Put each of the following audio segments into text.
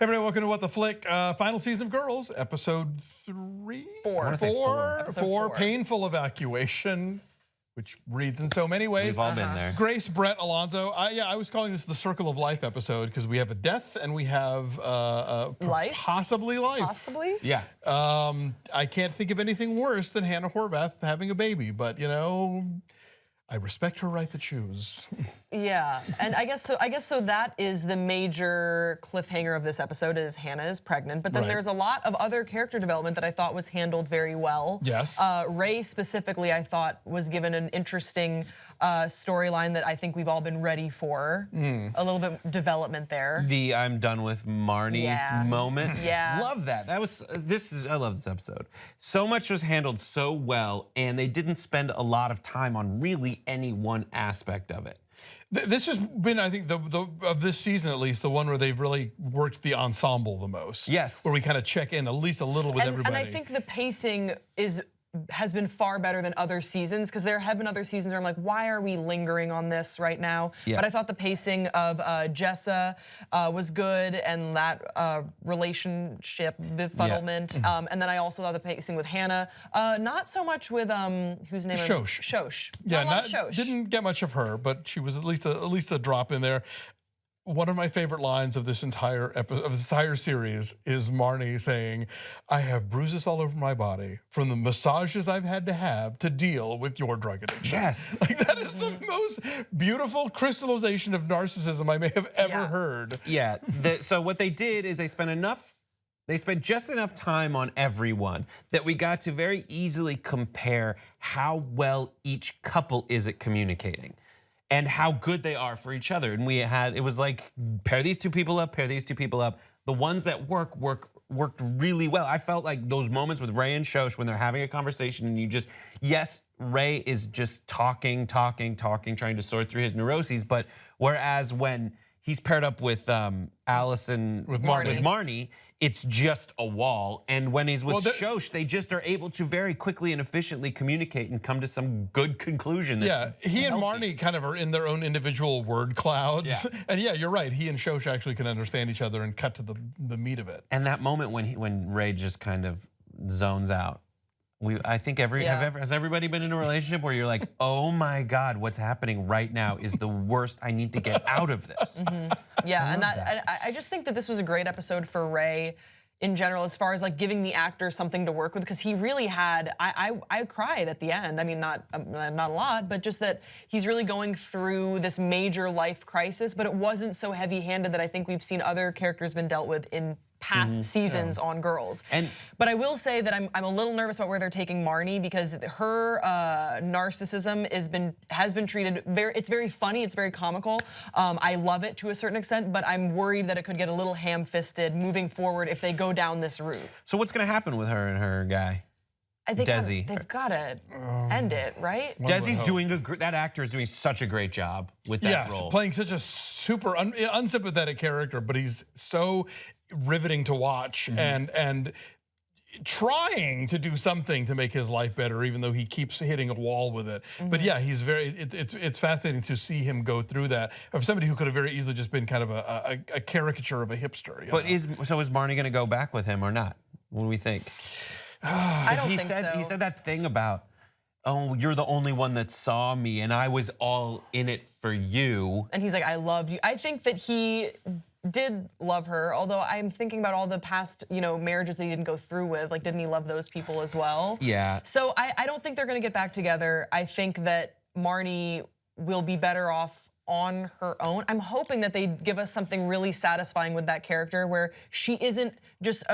Everybody, welcome to What the Flick, final season of Girls, episode 3? Four, painful evacuation, which reads in so many ways. We've all been there. Grace, Brett, Alonso. I was calling this the Circle of Life episode because we have a death and we have life? possibly life. Possibly? Yeah. I can't think of anything worse than Hannah Horvath having a baby, but you know, I respect her right to choose. Yeah, and I guess so. That is the major cliffhanger of this episode: is Hannah is pregnant. But then there's a lot of other character development that I thought was handled very well. Yes. Ray specifically, I thought was given an interesting storyline that I think we've all been ready for. A little bit development there. The I'm done with Marnie moment. Yeah. Love that. I love this episode. So much was handled so well, and they didn't spend a lot of time on really any one aspect of it. This has been, I think, of this season at least, the one where they've really worked the ensemble the most. Yes. Where we kind of check in at least a little with everybody. And I think the pacing has been far better than other seasons, because there have been other seasons where I'm like, why are we lingering on this right now? Yeah. But I thought the pacing of Jessa was good, and that relationship befuddlement. And then I also thought the pacing with Hannah, not so much with whose name? Shosh. Shosh. Yeah, Shosh. Didn't get much of her, but she was at least a drop in there. One of my favorite lines of this entire episode, of this entire series, is Marnie saying, "I have bruises all over my body from the massages I've had to have to deal with your drug addiction." Yes. Like, that is the most beautiful crystallization of narcissism I may have ever heard. Yeah. So what they did is they spent just enough time on everyone that we got to very easily compare how well each couple is at communicating and how good they are for each other. And it was like, pair these two people up, pair these two people up. The ones that worked really well. I felt like those moments with Ray and Shosh when they're having a conversation and yes, Ray is just talking, trying to sort through his neuroses. But whereas when he's paired up with Allison, with Marnie, it's just a wall. And when he's with Shosh, they just are able to very quickly and efficiently communicate and come to some good conclusion. Yeah, he and Marnie kind of are in their own individual word clouds. Yeah. And yeah, you're right. He and Shosh actually can understand each other and cut to the meat of it. And that moment when Ray just kind of zones out. I think has everybody been in a relationship where you're like, oh my God, what's happening right now is the worst. I need to get out of this. Yeah, and I just think that this was a great episode for Ray in general, as far as like giving the actor something to work with, because he really had. I cried at the end. I mean, not a lot, but just that he's really going through this major life crisis. But it wasn't so heavy-handed that I think we've seen other characters been dealt with in past seasons on Girls. But I will say that I'm a little nervous about where they're taking Marnie, because her narcissism has been treated it's very funny, it's very comical. I love it to a certain extent, but I'm worried that it could get a little ham-fisted moving forward if they go down this route. So what's gonna happen with her and her guy? Desi. They've got to end it, right? Desi's that actor is doing such a great job with that role. Playing such a super unsympathetic character, but he's so riveting to watch and trying to do something to make his life better, even though he keeps hitting a wall with it. But yeah, he's it's fascinating to see him go through that, of somebody who could have very easily just been kind of a caricature of a hipster. But is Marnie gonna go back with him or not? What do we think? I don't think so. He said that thing about, oh, you're the only one that saw me and I was all in it for you. And he's like, I loved you. I think that he did love her, although I'm thinking about all the past, marriages that he didn't go through with. Like, didn't he love those people as well? Yeah. So I don't think they're gonna get back together. I think that Marnie will be better off on her own. I'm hoping that they give us something really satisfying with that character, where she isn't just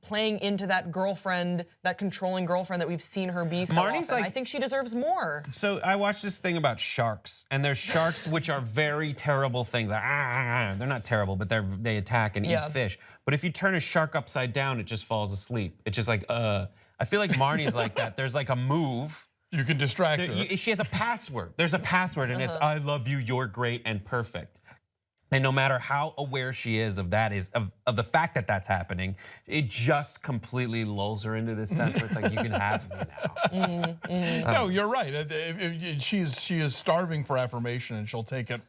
playing into that girlfriend, that controlling girlfriend that we've seen her be so often. I think she deserves more. So I watched this thing about sharks, and there's sharks which are very terrible things. They're not terrible, but they attack and eat fish. But if you turn a shark upside down, it just falls asleep. It's just like, I feel like Marnie's like that. There's like a move. You can distract her. She has a password. There's a password, and it's I love you, you're great and perfect. And no matter how aware she is of that, of the fact that that's happening, it just completely lulls her into this sense where it's like, you can have me now. No, you're right. She is starving for affirmation, and she'll take it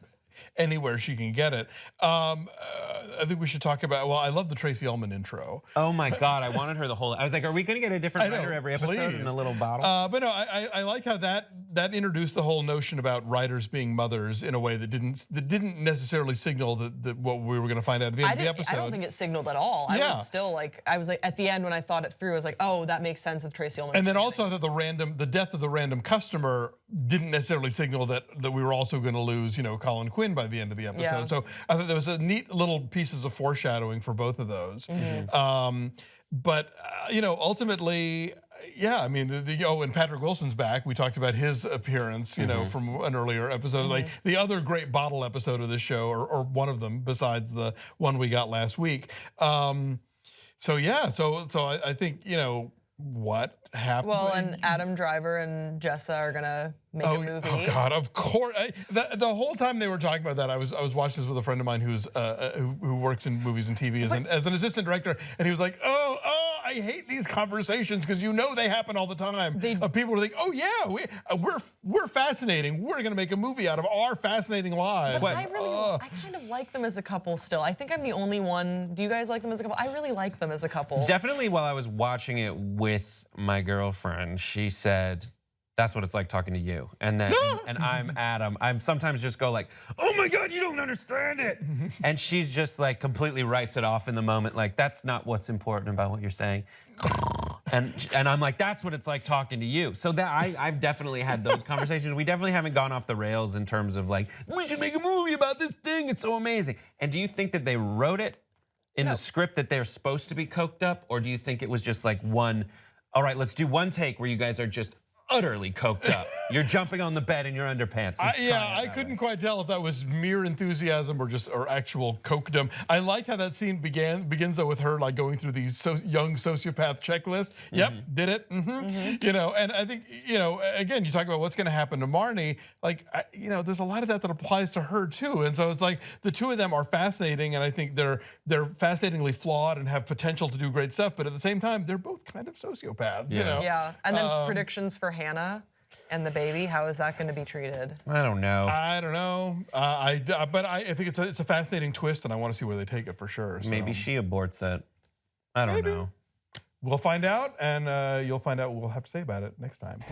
anywhere she can get it. I think we should talk about. Well, I love the Tracey Ullman intro. Oh my God, I wanted her the whole. I was like, are we going to get a different I know, writer every episode please. in a little bottle? But no, I like how that introduced the whole notion about writers being mothers in a way that didn't necessarily signal that what we were going to find out at the end of the episode. I don't think it signaled at all. I was still like, at the end when I thought it through, I was like, oh, that makes sense with Tracey Ullman. And then also that the death of the random customer didn't necessarily signal that we were also going to lose, Colin Quinn by the end of the episode. Yeah. So I thought there was a neat little pieces of foreshadowing for both of those. But ultimately, yeah, I mean, and Patrick Wilson's back. We talked about his appearance, from an earlier episode, like the other great bottle episode of this show, or one of them besides the one we got last week. So yeah, so I think what happened. Well, and Adam Driver and Jessa are gonna make a movie. Oh God, of course. The whole time they were talking about that, I was watching this with a friend of mine who's who works in movies and TV as an assistant director, and he was like, oh, I hate these conversations because they happen all the time. People are like, oh yeah, we're fascinating. We're gonna make a movie out of our fascinating lives. But I kind of like them as a couple still. I think I'm the only one. Do you guys like them as a couple? I really like them as a couple. Definitely. While I was watching it with my girlfriend, she said, that's what it's like talking to you. And then, and I'm Adam. I'm sometimes just go like, oh my God, you don't understand it. And she's just like completely writes it off in the moment. Like, that's not what's important about what you're saying. And I'm like, that's what it's like talking to you. So that I've definitely had those conversations. We definitely haven't gone off the rails in terms of like, we should make a movie about this thing. It's so amazing. And do you think that they wrote it in the script that they're supposed to be coked up? Or do you think it was just like all right, let's do one take where you guys are just utterly coked up. You're jumping on the bed in your underpants. I couldn't quite tell if that was mere enthusiasm or actual cokedom. I like how that scene begins though with her like going through these young sociopath checklist. Yep, did it. And I think again, you talk about what's going to happen to Marnie. Like there's a lot of that applies to her too. And so it's like the two of them are fascinating, and I think they're fascinatingly flawed and have potential to do great stuff. But at the same time, they're both kind of sociopaths. Yeah. And then predictions for Hannah and the baby, how is that going to be treated? I don't know. But I think it's a fascinating twist, and I want to see where they take it for sure. So. Maybe she aborts it. I don't know. We'll find out, and you'll find out what we'll have to say about it next time.